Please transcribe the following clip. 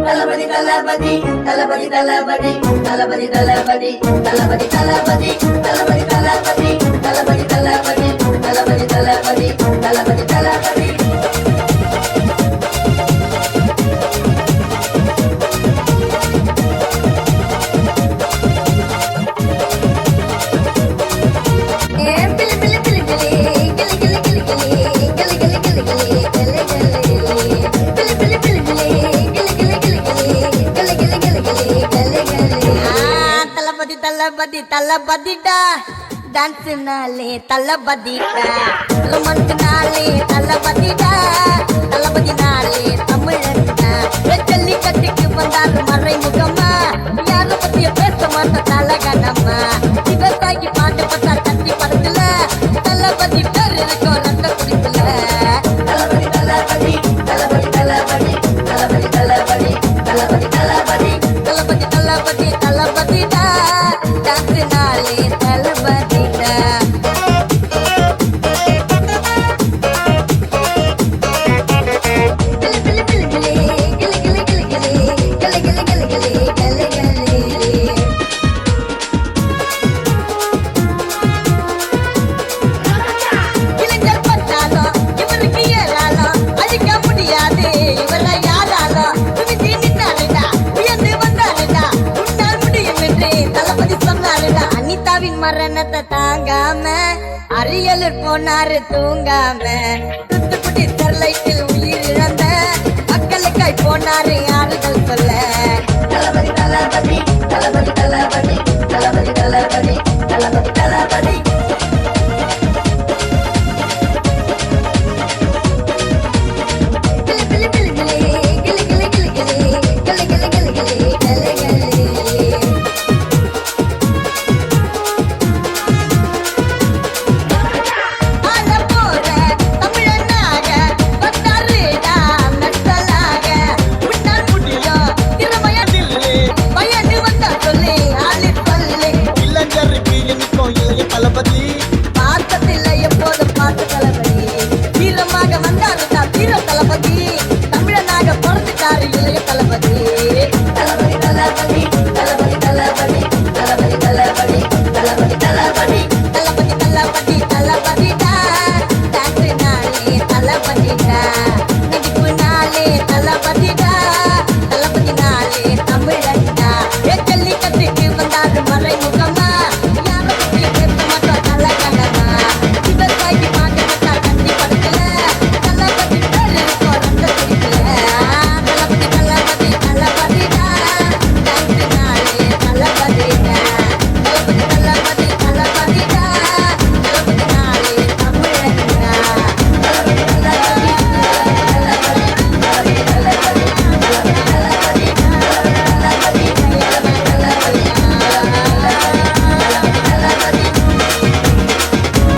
தளபதி தளபதி தளபதி தளபதி தளபதி தளபதி தளபதி தளபதி தளபதி தளபதி தளபதி தளபதி தளபதி தளபதி தளபதி தளபதி தளபதி தளபதிடா dance நாளே தளபதிடா romance நாளே தளபதிடா தளபதி நாளே தமிழன்டா ஜல்லிக்கட்டுக்கு வந்தாலும் மறைமுகமா யார பத்திய பேச மாட்டோம் தலகனம்மா விவசாயி பாட்டு பத்தா தட்டி படத்துல தளபதி பேர் இருக்கும் ரத்த குடிப்புல தளபதி தளபதி தளபதி தளபதி தளபதி தளபதி தளபதி தளபதி தளபதி தளபதி தளபதிடா டான்ஸ் நாளே தளபதிடா இளைஞர் பட்டாலும் இவருக்கு ஏறாலும் அழிக்க முடியாது இவரை யாராலும் துணிஞ்சு நின்னாருடா உயர்ந்து வந்தாருடா உன்னால் முடியும் என்று தளபதி சொன்னாருடா அனிதாவின் மரணத்தை தாங்காம அரியலூர் போனாரு தூங்காம தூத்துக்குடி ஸ்டெர்லைட்டில் உயிர் இழந்த மக்களுக்காய் போனாரு ஆறுதல் சொல்ல தளபதி தளபதி தளபதி தளபதி தளபதி தளபதி தளபதி தளபதி தளபதி பார்த்ததில்லை எப்போதும் பார்த்து தளபதி வீரமாக வந்தாரு வீர தளபதி தமிழனாக பிறந்துட்டாரு இளைய தளபதி